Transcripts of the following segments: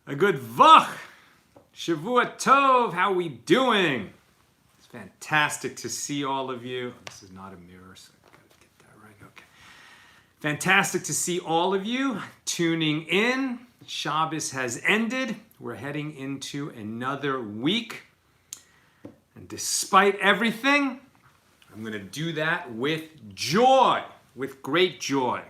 A good vach. Shavua Tov. How we doing? It's fantastic to see all of you. This is not a mirror, so I've got to get that right. Okay. Fantastic to see all of you tuning in. Shabbos has ended. We're heading into another week. And despite everything, I'm going to do that with joy, with great joy.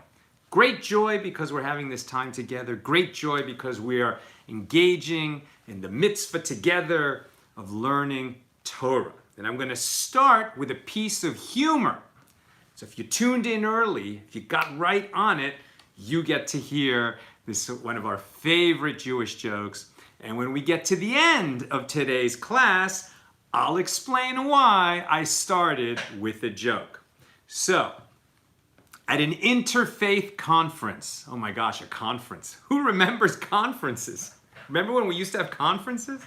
Great joy because we're having this time together. Great joy because we are engaging in the mitzvah together of learning Torah. And I'm going to start with a piece of humor. So if you tuned in early, if you got right on it, you get to hear this one of our favorite Jewish jokes. And when we get to the end of today's class, I'll explain why I started with a joke. So, at an interfaith conference, oh my gosh, a conference. Who remembers conferences? Remember when we used to have conferences?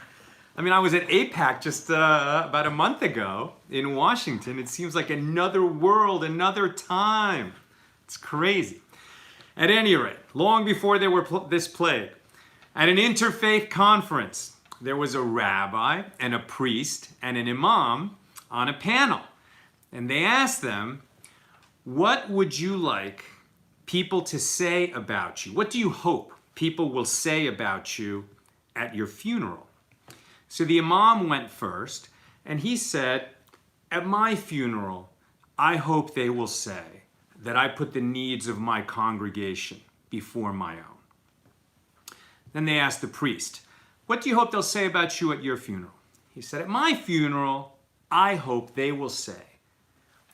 I mean, I was at APAC just about a month ago in Washington. It seems like another world, another time. It's crazy. At any rate, long before there were this plague, at an interfaith conference, there was a rabbi and a priest and an imam on a panel. And they asked them, what would you like people to say about you? What do you hope people will say about you at your funeral? So the imam went first, and he said, at my funeral, I hope they will say that I put the needs of my congregation before my own. Then they asked the priest, what do you hope they'll say about you at your funeral? He said, at my funeral, I hope they will say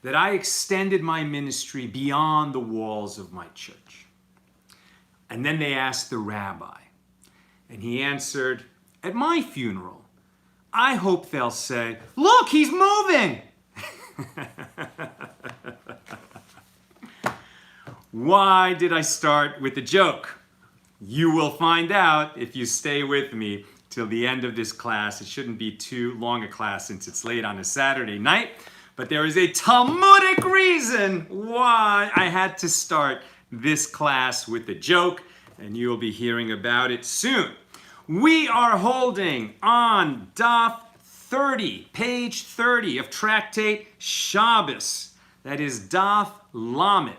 that I extended my ministry beyond the walls of my church. And then they asked the rabbi, and he answered, at my funeral, I hope they'll say, look, he's moving. Why did I start with the joke? You will find out if you stay with me till the end of this class. It shouldn't be too long a class since it's late on a Saturday night. But there is a Talmudic reason why I had to start this class with a joke, and you'll be hearing about it soon. We are holding on Daf 30, page 30 of Tractate Shabbos. That is Daf Lamed.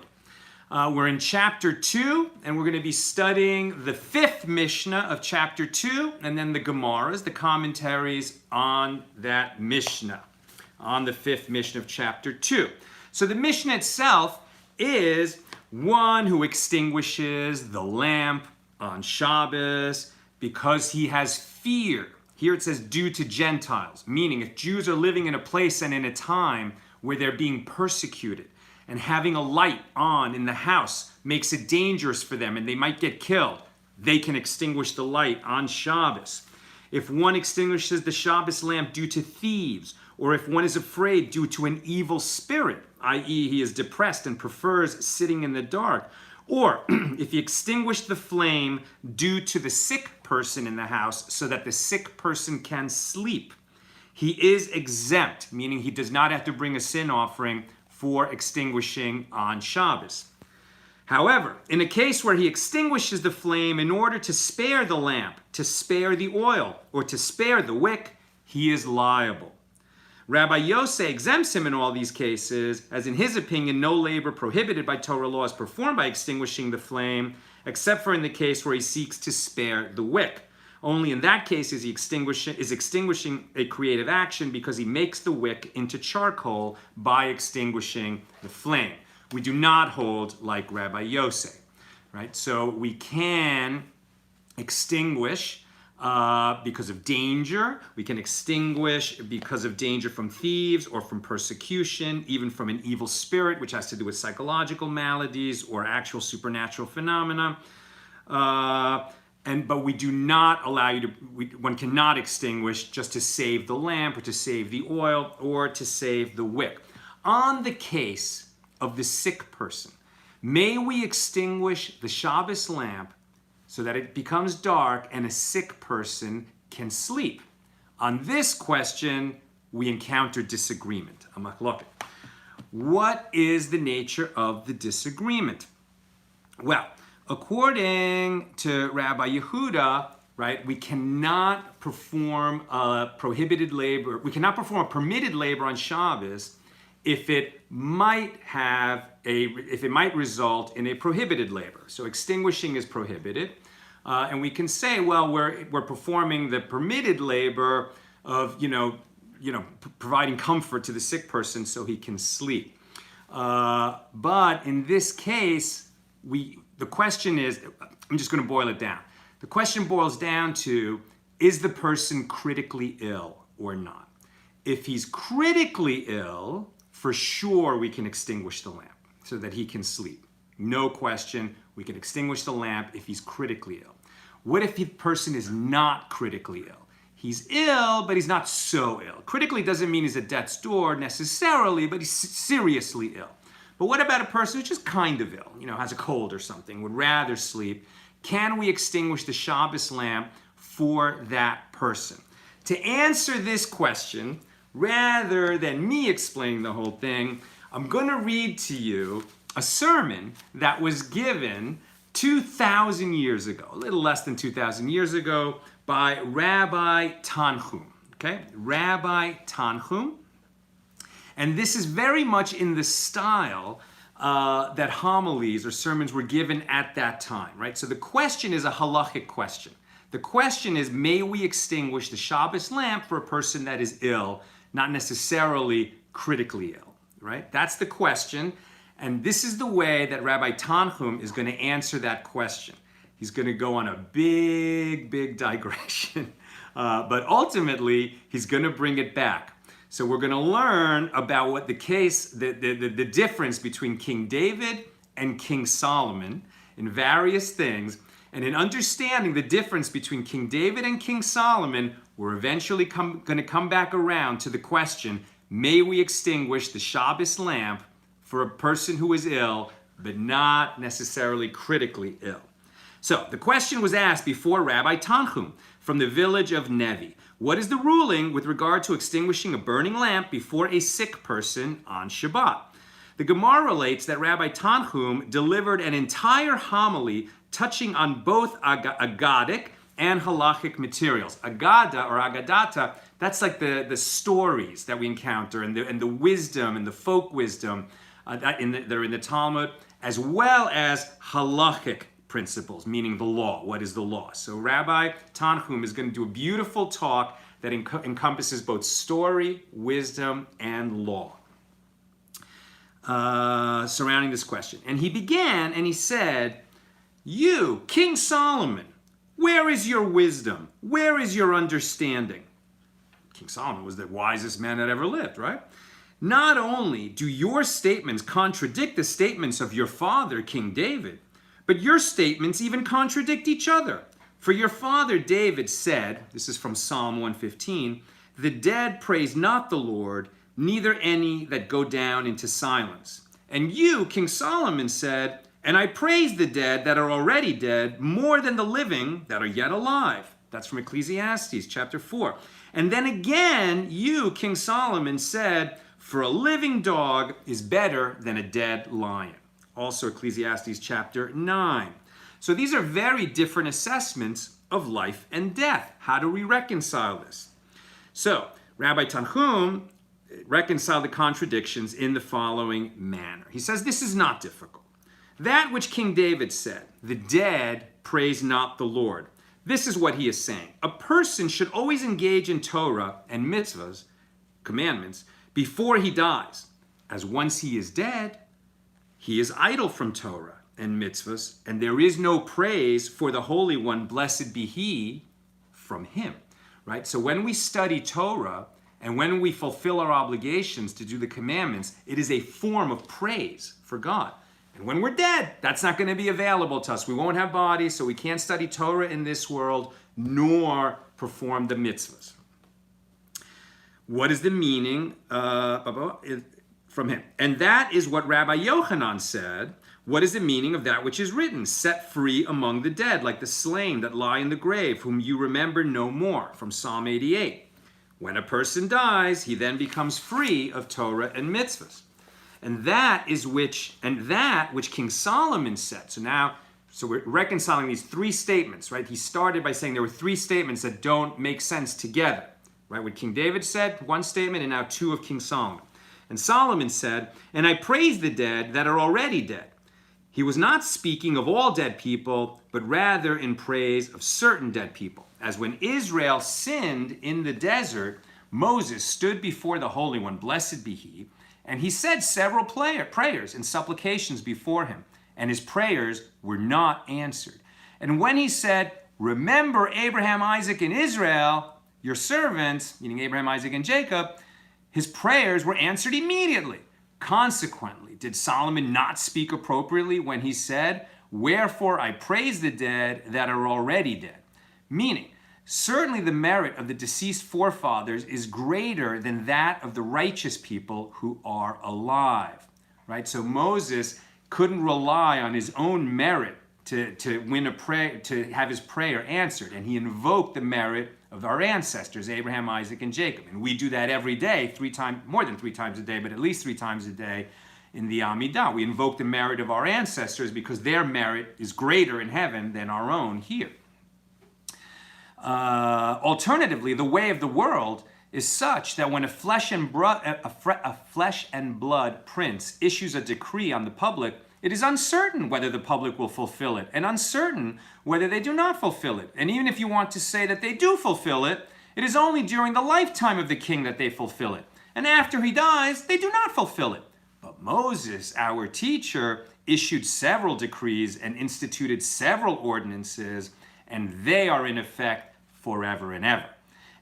We're in chapter 2, and we're going to be studying the 5th Mishnah of chapter 2, and then the Gemaras, the commentaries on that Mishnah, on the 5th Mishnah of chapter 2. So the Mishnah itself is one who extinguishes the lamp on Shabbos because he has fear. Here it says due to Gentiles, meaning if Jews are living in a place and in a time where they're being persecuted, and having a light on in the house makes it dangerous for them and they might get killed, they can extinguish the light on Shabbos. If one extinguishes the Shabbos lamp due to thieves, or if one is afraid due to an evil spirit, i.e. he is depressed and prefers sitting in the dark, or if he extinguished the flame due to the sick person in the house so that the sick person can sleep, he is exempt, meaning he does not have to bring a sin offering for extinguishing on Shabbos. However, in a case where he extinguishes the flame in order to spare the lamp, to spare the oil, or to spare the wick, he is liable. Rabbi Yosef exempts him in all these cases, as in his opinion, no labor prohibited by Torah law is performed by extinguishing the flame, except for in the case where he seeks to spare the wick. Only in that case is he extinguishing a creative action because he makes the wick into charcoal by extinguishing the flame. We do not hold like Rabbi Yosef, right? So we can extinguish because of danger. We can extinguish because of danger from thieves or from persecution, even from an evil spirit, which has to do with psychological maladies or actual supernatural phenomena. But we do not allow you to, one cannot extinguish just to save the lamp or to save the oil or to save the wick. On the case of the sick person, may we extinguish the Shabbos lamp so that it becomes dark and a sick person can sleep? On this question, we encounter disagreement. What is the nature of the disagreement? Well, according to Rabbi Yehuda, right? We cannot perform prohibited labor. We cannot perform a permitted labor on Shabbos if it might result in a prohibited labor. So extinguishing is prohibited, and we can say, well, we're performing the permitted labor of providing comfort to the sick person so he can sleep. But in this case, the question is, I'm just going to boil it down. The question boils down to, is the person critically ill or not? If he's critically ill, for sure we can extinguish the lamp so that he can sleep. No question, we can extinguish the lamp if he's critically ill. What if the person is not critically ill? He's ill, but he's not so ill. Critically doesn't mean he's at death's door necessarily, but he's seriously ill. But what about a person who's just kind of ill, has a cold or something, would rather sleep? Can we extinguish the Shabbos lamp for that person? To answer this question, rather than me explaining the whole thing, I'm going to read to you a sermon that was given 2,000 years ago, a little less than 2,000 years ago, by Rabbi Tanchum. Okay, Rabbi Tanchum. And this is very much in the style that homilies or sermons were given at that time, right? So the question is a halachic question. The question is, may we extinguish the Shabbos lamp for a person that is ill, not necessarily critically ill, right? That's the question. And this is the way that Rabbi Tanchum is going to answer that question. He's going to go on a big digression, but ultimately he's going to bring it back. So we're going to learn about what the difference between King David and King Solomon in various things. And in understanding the difference between King David and King Solomon, we're eventually going to come back around to the question, may we extinguish the Shabbos lamp for a person who is ill, but not necessarily critically ill? So the question was asked before Rabbi Tanchum from the village of Nevi. What is the ruling with regard to extinguishing a burning lamp before a sick person on Shabbat? The Gemara relates that Rabbi Tanchum delivered an entire homily touching on both Agadic and halachic materials. Agada or Agadata, that's like the stories that we encounter and the wisdom and the folk wisdom that are in the Talmud, as well as halachic principles, meaning the law. What is the law? So Rabbi Tanchum is going to do a beautiful talk that encompasses both story, wisdom, and law surrounding this question. And he began and he said, you, King Solomon, where is your wisdom? Where is your understanding? King Solomon was the wisest man that ever lived, right? Not only do your statements contradict the statements of your father, King David, but your statements even contradict each other. For your father David said, this is from Psalm 115, the dead praise not the Lord, neither any that go down into silence. And you, King Solomon, said, and I praise the dead that are already dead more than the living that are yet alive. That's from Ecclesiastes chapter 4. And then again, you, King Solomon, said, for a living dog is better than a dead lion. Also Ecclesiastes chapter 9. So these are very different assessments of life and death. How do we reconcile this? So Rabbi Tanchum reconciled the contradictions in the following manner. He says this is not difficult. That which King David said, the dead praise not the Lord. This is what he is saying. A person should always engage in Torah and mitzvahs, commandments, before he dies. As once he is dead, he is idle from Torah and mitzvahs, and there is no praise for the Holy One, blessed be he, from him. Right? So when we study Torah and when we fulfill our obligations to do the commandments, it is a form of praise for God. And when we're dead, that's not going to be available to us. We won't have bodies, so we can't study Torah in this world, nor perform the mitzvahs. What is the meaning from him? And that is what Rabbi Yochanan said. What is the meaning of that which is written? Set free among the dead, like the slain that lie in the grave, whom you remember no more, from Psalm 88. When a person dies, he then becomes free of Torah and mitzvahs. And that which King Solomon said. So now So we're reconciling these three statements, right? He started by saying there were three statements that don't make sense together, right? What King David said, one statement, and now two of King Solomon. And Solomon said, "And I praise the dead that are already dead." He was not speaking of all dead people, but rather in praise of certain dead people. As when Israel sinned in the desert, Moses stood before the Holy One, blessed be he, and he said several prayers and supplications before him, and his prayers were not answered. And when he said, "Remember Abraham, Isaac, and Israel, your servants," meaning Abraham, Isaac, and Jacob, his prayers were answered immediately. Consequently, did Solomon not speak appropriately when he said, "Wherefore I praise the dead that are already dead"? Meaning, certainly the merit of the deceased forefathers is greater than that of the righteous people who are alive, right? So Moses couldn't rely on his own merit to win a prayer, to have his prayer answered, and he invoked the merit of our ancestors, Abraham, Isaac, and Jacob. And we do that every day, more than three times a day, but at least 3 times a day in the Amidah. We invoke the merit of our ancestors because their merit is greater in heaven than our own here. Alternatively, the way of the world is such that when a flesh and blood prince issues a decree on the public, it is uncertain whether the public will fulfill it, and uncertain whether they do not fulfill it. And even if you want to say that they do fulfill it, it is only during the lifetime of the king that they fulfill it. And after he dies, they do not fulfill it. But Moses, our teacher, issued several decrees and instituted several ordinances, and they are in effect forever and ever.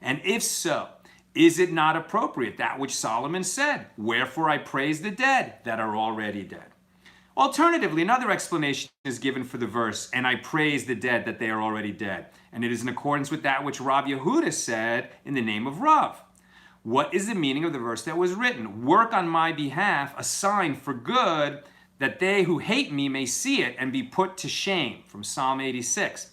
And if so, is it not appropriate, that which Solomon said, "Wherefore I praise the dead that are already dead"? Alternatively, another explanation is given for the verse, "And I praise the dead that they are already dead." And it is in accordance with that which Rav Yehuda said in the name of Rav. What is the meaning of the verse that was written? "Work on my behalf a sign for good, that they who hate me may see it and be put to shame," from Psalm 86.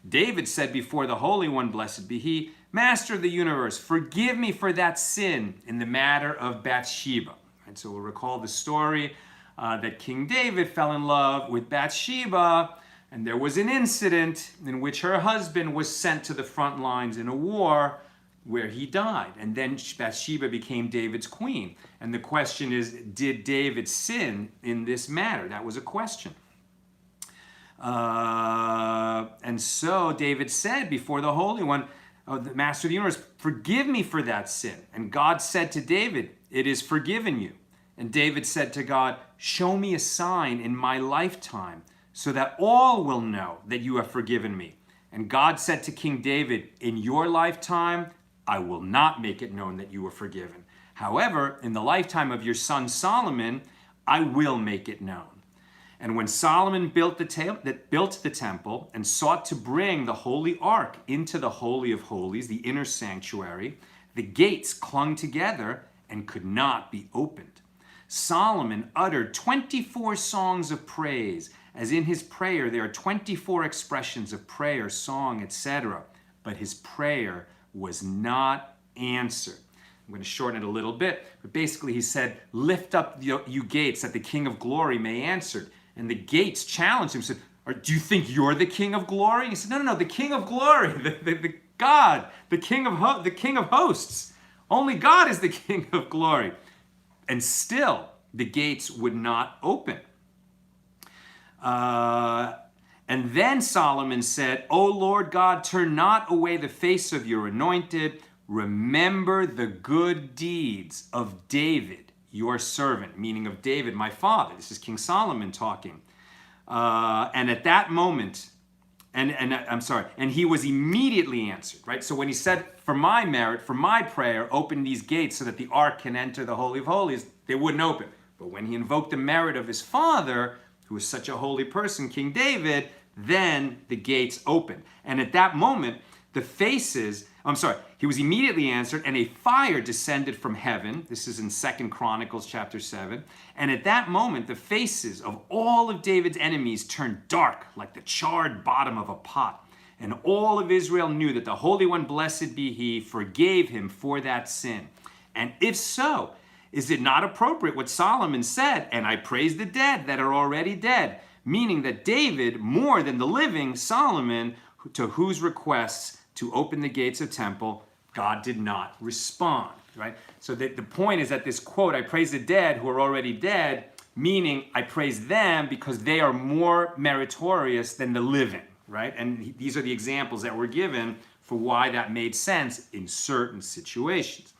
David said before the Holy One, blessed be he, "Master of the universe, forgive me for that sin in the matter of Bathsheba." And so we'll recall the story that King David fell in love with Bathsheba, and there was an incident in which her husband was sent to the front lines in a war where he died. And then Bathsheba became David's queen. And the question is, did David sin in this matter? That was a question. And so David said before the Holy One, the Master of the universe, "Forgive me for that sin." And God said to David, "It is forgiven you." And David said to God, "Show me a sign in my lifetime so that all will know that you have forgiven me." And God said to King David, "In your lifetime, I will not make it known that you were forgiven. However, in the lifetime of your son Solomon, I will make it known." And when Solomon built the temple and sought to bring the holy ark into the Holy of Holies, the inner sanctuary, the gates clung together and could not be opened. Solomon uttered 24 songs of praise, as in his prayer there are 24 expressions of prayer, song, etc. But his prayer was not answered. I'm going to shorten it a little bit, but basically he said, "Lift up you gates that the King of Glory may answer." And the gates challenged him, said, "Do you think you're the King of Glory?" And he said, No, the King of Glory, the God, the King of Hosts. Only God is the King of Glory. And still, the gates would not open. And then Solomon said, "O Lord God, turn not away the face of your anointed. Remember the good deeds of David, your servant," meaning of David, my father. This is King Solomon talking. And at that moment, and he was immediately answered, right? So when he said, "For my merit, for my prayer, open these gates so that the ark can enter the Holy of Holies," they wouldn't open. But when he invoked the merit of his father, who was such a holy person, King David, then the gates opened. And at that moment, he was immediately answered, and a fire descended from heaven. This is in 2 Chronicles chapter 7. And at that moment, the faces of all of David's enemies turned dark like the charred bottom of a pot. And all of Israel knew that the Holy One, blessed be he, forgave him for that sin. And if so, is it not appropriate what Solomon said, "And I praise the dead that are already dead," meaning that David, more than the living Solomon, to whose requests to open the gates of temple, God did not respond, right? So the point is that this quote, I praise the dead who are already dead, meaning I praise them because they are more meritorious than the living, right? And these are the examples that were given for why that made sense in certain situations.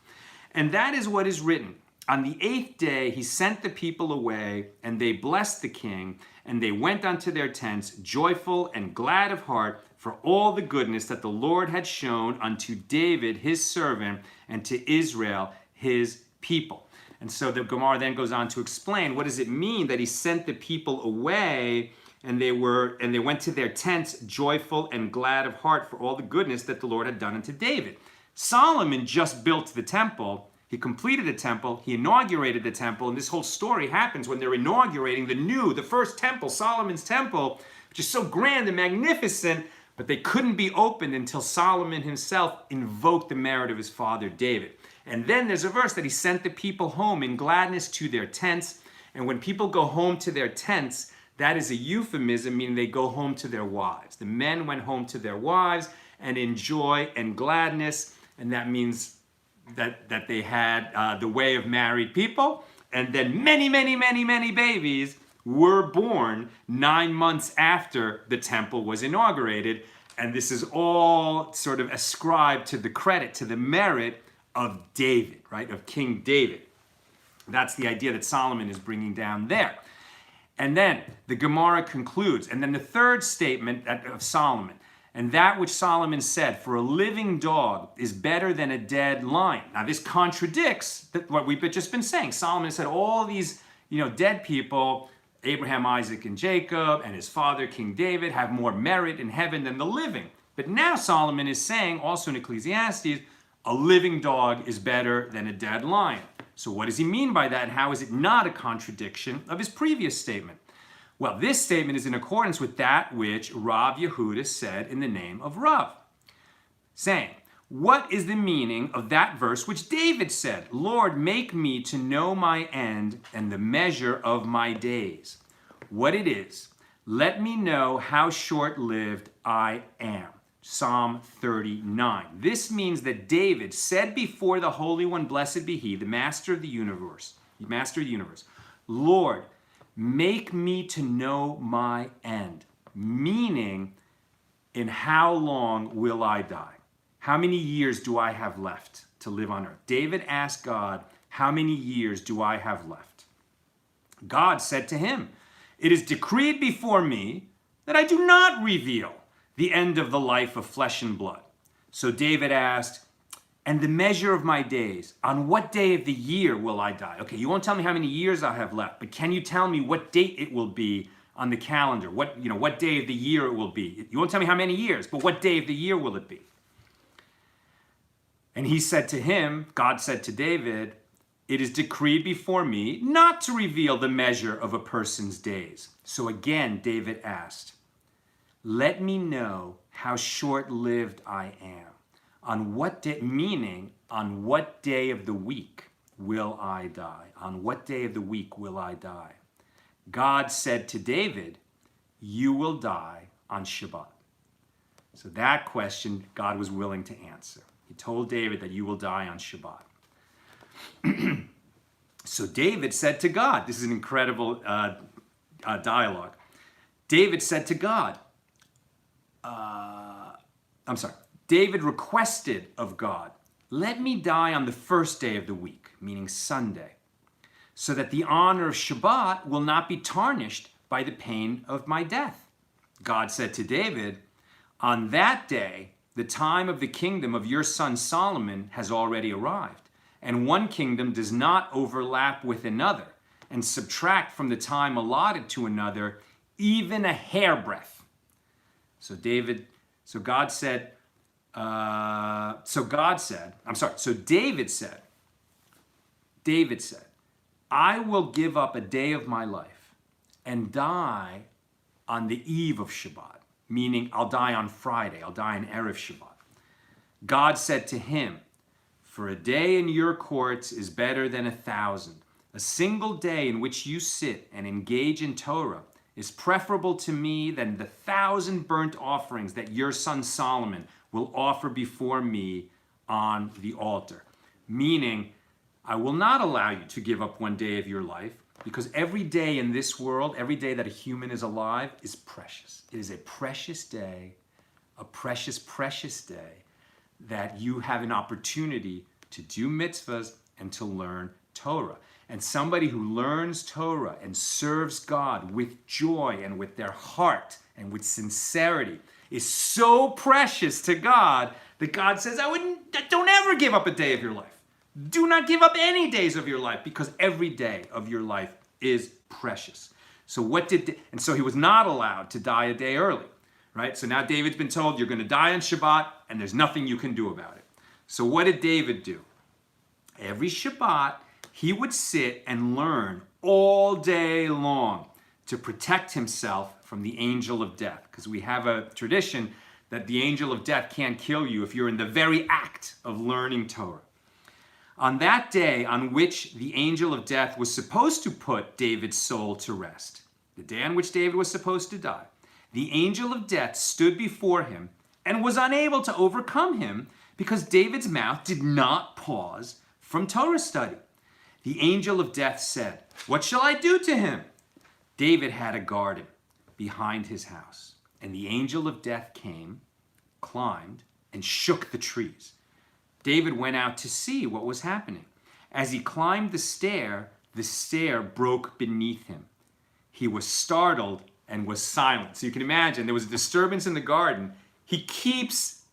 And that is what is written. On the 8th day, he sent the people away, and they blessed the king, and they went unto their tents, joyful and glad of heart, for all the goodness that the Lord had shown unto David, his servant, and to Israel, his people. And so the Gemara then goes on to explain, what does it mean that he sent the people away, and they went to their tents, joyful and glad of heart, for all the goodness that the Lord had done unto David. Solomon just built the temple. He completed the temple, he inaugurated the temple, and this whole story happens when they're inaugurating the first temple, Solomon's temple, which is so grand and magnificent, but they couldn't be opened until Solomon himself invoked the merit of his father David. And then there's a verse that he sent the people home in gladness to their tents, and when people go home to their tents, that is a euphemism, meaning they go home to their wives. The men went home to their wives and in joy and gladness, and that means that they had the way of married people, and then many, many, many, many babies were born 9 months after the temple was inaugurated, and this is all sort of ascribed to the credit, to the merit of David, right, of King David. That's the idea that Solomon is bringing down there. And then the Gemara concludes, and then the third statement of Solomon, and that which Solomon said, for a living dog is better than a dead lion. Now this contradicts what we've just been saying. Solomon said all these, dead people, Abraham, Isaac, and Jacob, and his father, King David, have more merit in heaven than the living. But now Solomon is saying, also in Ecclesiastes, a living dog is better than a dead lion. So what does he mean by that, and how is it not a contradiction of his previous statement? Well, this statement is in accordance with that which Rav Yehuda said in the name of Rav, saying, what is the meaning of that verse which David said, Lord, make me to know my end and the measure of my days? What it is, let me know how short-lived I am. Psalm 39. This means that David said before the Holy One, blessed be he, the master of the universe, Lord, make me to know my end, meaning in how long will I die? How many years do I have left to live on earth? David asked God, how many years do I have left? God said to him, it is decreed before me that I do not reveal the end of the life of flesh and blood. So David asked, and the measure of my days, on what day of the year will I die? Okay, you won't tell me how many years I have left, but can you tell me what date it will be on the calendar? What day of the year it will be? You won't tell me how many years, but what day of the year will it be? And he said to him, God said to David, it is decreed before me not to reveal the measure of a person's days. So again, David asked, let me know how short-lived I am. On what day, meaning, on what day of the week will I die? On what day of the week will I die? God said to David, you will die on Shabbat. So that question God was willing to answer. He told David that you will die on Shabbat. So David said to God, this is an incredible dialogue. David said to God, David requested of God, let me die on the first day of the week, meaning Sunday, so that the honor of Shabbat will not be tarnished by the pain of my death. God said to David, on that day, the time of the kingdom of your son Solomon has already arrived, and one kingdom does not overlap with another and subtract from the time allotted to another even a hairbreadth. So David said, I will give up a day of my life and die on the eve of Shabbat, meaning I'll die on Friday, I'll die on Erev Shabbat. God said to him, for a day in your courts is better than 1,000. A single day in which you sit and engage in Torah is preferable to me than the 1,000 burnt offerings that your son Solomon will offer before me on the altar. Meaning, I will not allow you to give up one day of your life, because every day in this world, every day that a human is alive is precious. It is a precious day, a precious, precious day that you have an opportunity to do mitzvahs and to learn Torah. And somebody who learns Torah and serves God with joy and with their heart and with sincerity is so precious to God that God says, don't ever give up a day of your life. Do not give up any days of your life, because every day of your life is precious. So so he was not allowed to die a day early, right? So now David's been told, you're going to die on Shabbat and there's nothing you can do about it. So what did David do? Every Shabbat, he would sit and learn all day long to protect himself from the angel of death. Because we have a tradition that the angel of death can't kill you if you're in the very act of learning Torah. On that day on which the angel of death was supposed to put David's soul to rest, the day on which David was supposed to die, the angel of death stood before him and was unable to overcome him because David's mouth did not pause from Torah study. The angel of death said, "What shall I do to him?" David had a garden behind his house, and the angel of death came, climbed, and shook the trees. David went out to see what was happening. As he climbed the stair broke beneath him. He was startled and was silent. So you can imagine there was a disturbance in the garden. He keeps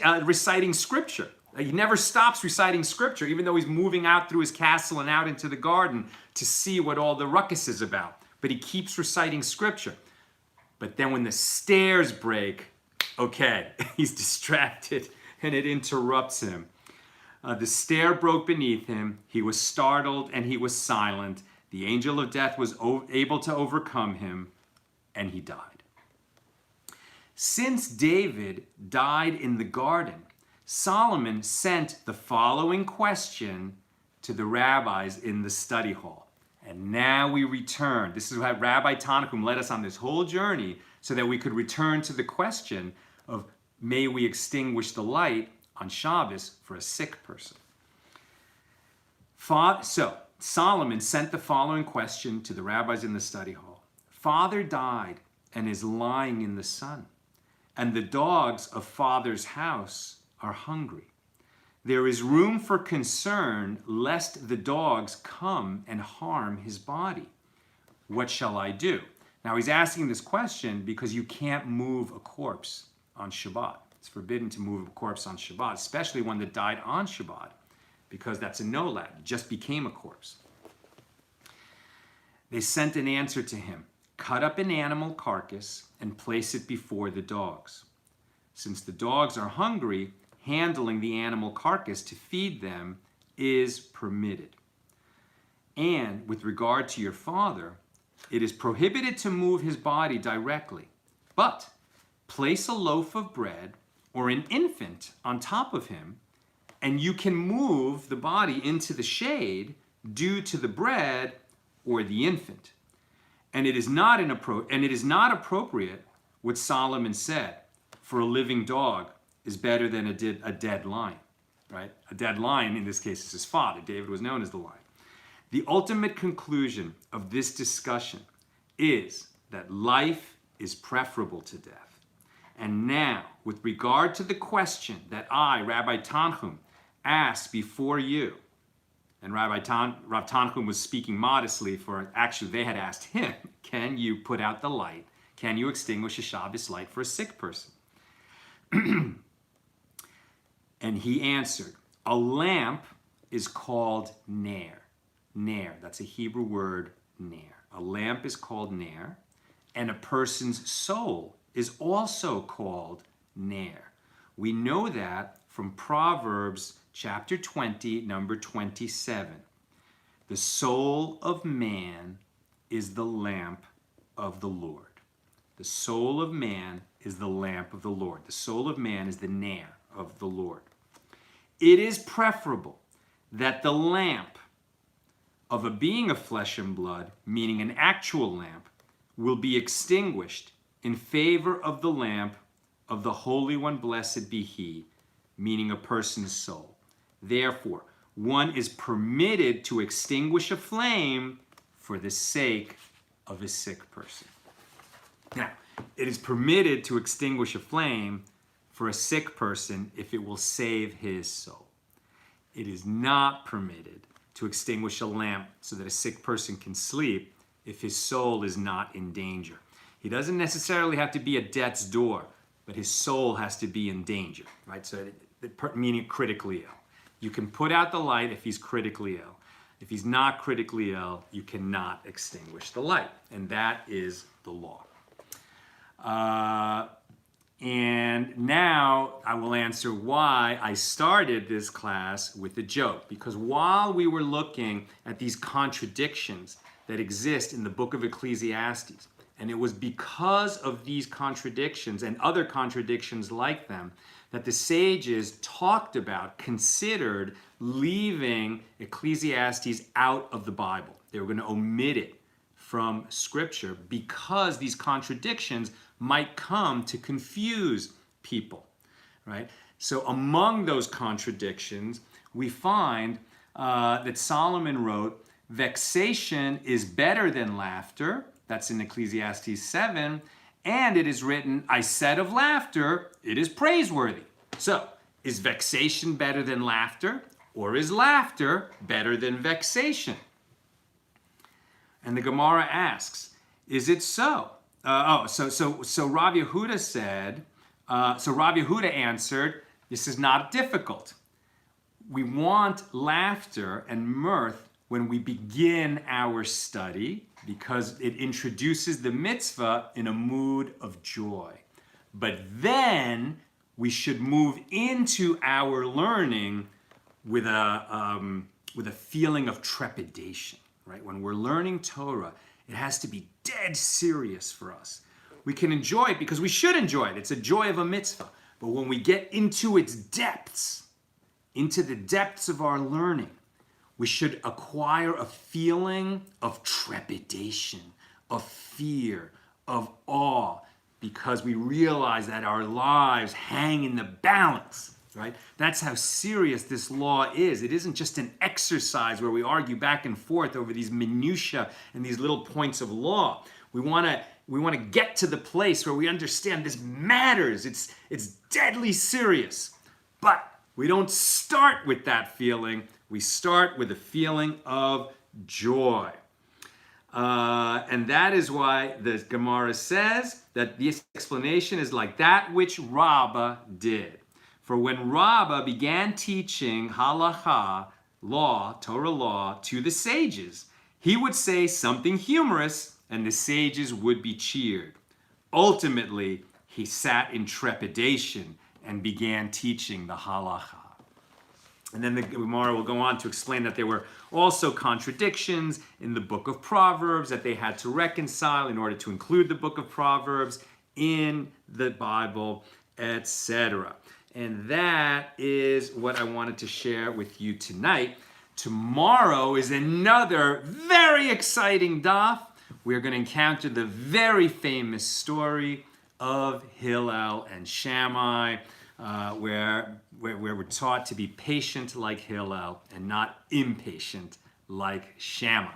reciting scripture. He never stops reciting scripture, even though he's moving out through his castle and out into the garden to see what all the ruckus is about. But he keeps reciting scripture. But then when the stairs break, okay, he's distracted and it interrupts him. The stair broke beneath him. He was startled and he was silent. The angel of death was able to overcome him, and he died. Since David died in the garden, Solomon sent the following question to the rabbis in the study hall. And now we return. This is how Rabbi Tanchum led us on this whole journey so that we could return to the question of, may we extinguish the light on Shabbos for a sick person? So Solomon sent the following question to the rabbis in the study hall. Father died and is lying in the sun, and the dogs of father's house are hungry. There is room for concern lest the dogs come and harm his body. What shall I do? Now he's asking this question because you can't move a corpse on Shabbat. It's forbidden to move a corpse on Shabbat, especially one that died on Shabbat, because that's a nolad, it just became a corpse. They sent an answer to him. Cut up an animal carcass and place it before the dogs. Since the dogs are hungry, handling the animal carcass to feed them is permitted. And with regard to your father, it is prohibited to move his body directly, but place a loaf of bread or an infant on top of him, and you can move the body into the shade due to the bread or the infant. And it is not appropriate what Solomon said, for a living dog is better than a dead lion, right? A dead lion, in this case, is his father. David was known as the lion. The ultimate conclusion of this discussion is that life is preferable to death. And now, with regard to the question that I, Rabbi Tanchum, asked before you, and Rav Tanchum was speaking modestly actually they had asked him, can you put out the light? Can you extinguish a Shabbos light for a sick person? And he answered, a lamp is called ner. Ner, that's a Hebrew word, ner. A lamp is called ner, and a person's soul is also called ner. We know that from Proverbs chapter 20, number 27. The soul of man is the lamp of the Lord. The soul of man is the lamp of the Lord. The soul of man is the ner of the Lord. It is preferable that the lamp of a being of flesh and blood, meaning an actual lamp, will be extinguished in favor of the lamp of the Holy One, blessed be He, meaning a person's soul. Therefore, one is permitted to extinguish a flame for the sake of a sick person. Now, it is permitted to extinguish a flame for a sick person if it will save his soul. It is not permitted to extinguish a lamp so that a sick person can sleep if his soul is not in danger. He doesn't necessarily have to be at death's door, but his soul has to be in danger, right? So, meaning critically ill. You can put out the light if he's critically ill. If he's not critically ill, you cannot extinguish the light, and that is the law. And now I will answer why I started this class with a joke. Because while we were looking at these contradictions that exist in the book of Ecclesiastes, and it was because of these contradictions and other contradictions like them that the sages talked about, considered leaving Ecclesiastes out of the Bible. They were going to omit it from Scripture because these contradictions might come to confuse people, right? So among those contradictions, we find that Solomon wrote, vexation is better than laughter. That's in Ecclesiastes 7. And it is written, I said of laughter, it is praiseworthy. So, is vexation better than laughter? Or is laughter better than vexation? And the Gemara asks, is it so? So Rav Yehuda said, Rav Yehuda answered, this is not difficult. We want laughter and mirth when we begin our study because it introduces the mitzvah in a mood of joy. But then we should move into our learning with a feeling of trepidation, right? When we're learning Torah, it has to be dead serious for us. We can enjoy it because we should enjoy it. It's a joy of a mitzvah. But when we get into its depths, into the depths of our learning, we should acquire a feeling of trepidation, of fear, of awe, because we realize that our lives hang in the balance, right? That's how serious this law is. It isn't just an exercise where we argue back and forth over these minutiae and these little points of law. We want to get to the place where we understand this matters. It's deadly serious. But we don't start with that feeling. We start with a feeling of joy. And that is why the Gemara says that this explanation is like that which Rabba did. For when Rabba began teaching halacha, law, Torah law, to the sages, he would say something humorous and the sages would be cheered. Ultimately, he sat in trepidation and began teaching the halacha. And then the Gemara will go on to explain that there were also contradictions in the book of Proverbs that they had to reconcile in order to include the book of Proverbs in the Bible, etc. And that is what I wanted to share with you tonight. Tomorrow is another very exciting daf. We're going to encounter the very famous story of Hillel and Shammai, where we're taught to be patient like Hillel and not impatient like Shammai.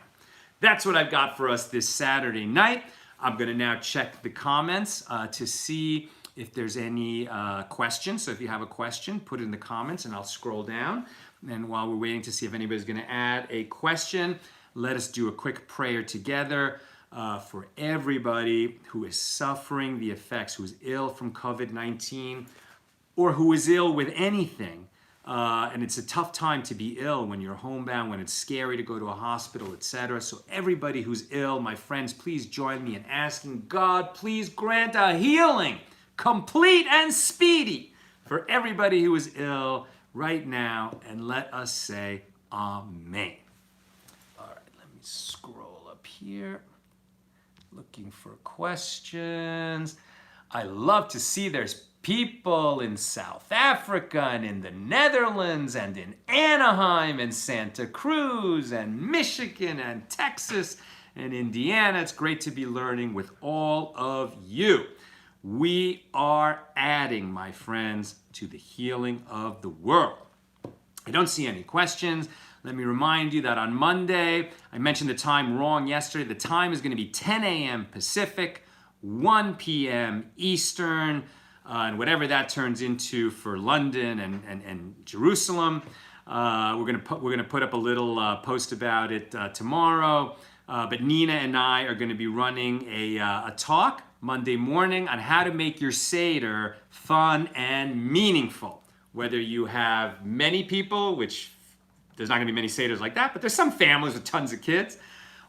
That's what I've got for us this Saturday night. I'm going to now check the comments to see if there's any questions. So if you have a question, put it in the comments and I'll scroll down. And while we're waiting to see if anybody's going to add a question, let us do a quick prayer together for everybody who is suffering the effects, who is ill from COVID-19, or who is ill with anything. And it's a tough time to be ill when you're homebound, when it's scary to go to a hospital, etc. So everybody who's ill, my friends, please join me in asking God, please grant a healing, complete and speedy, for everybody who is ill right now. And let us say Amen. All right, let me scroll up here. Looking for questions. I love to see there's people in South Africa and in the Netherlands and in Anaheim and Santa Cruz and Michigan and Texas and Indiana. It's great to be learning with all of you. We are adding, my friends, to the healing of the world. I don't see any questions. Let me remind you that on Monday, I mentioned the time wrong yesterday. The time is going to be 10 a.m. Pacific, 1 p.m. Eastern, and whatever that turns into for London and Jerusalem. We're gonna put up a little post about it tomorrow. But Nina and I are going to be running a talk Monday morning on how to make your Seder fun and meaningful. Whether you have many people, which there's not going to be many Seders like that, but there's some families with tons of kids,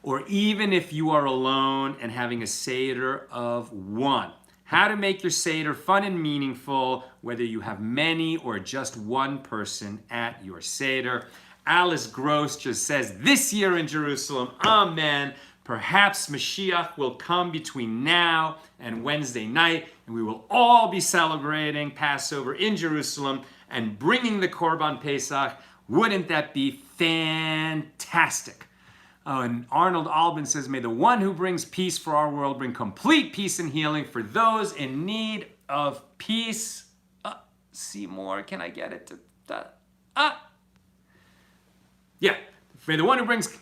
or even if you are alone and having a Seder of one. How to make your Seder fun and meaningful, whether you have many or just one person at your Seder. Alice Gross just says, this year in Jerusalem, amen. Perhaps Mashiach will come between now and Wednesday night, and we will all be celebrating Passover in Jerusalem and bringing the Korban Pesach. Wouldn't that be fantastic? Oh, and Arnold Albin says, may the one who brings peace for our world bring complete peace and healing for those in need of peace. See more, can I get it? Yeah, may the one who brings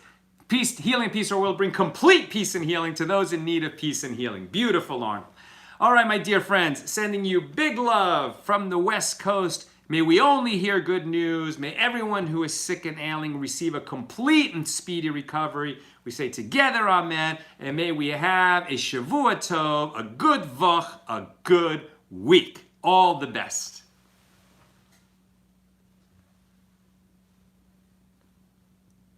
peace, healing, peace, or will bring complete peace and healing to those in need of peace and healing. Beautiful, Arnold. All right, my dear friends, sending you big love from the West Coast. May we only hear good news. May everyone who is sick and ailing receive a complete and speedy recovery. We say together, amen. And may we have a Shavua Tov, a good Vach, a good week. All the best.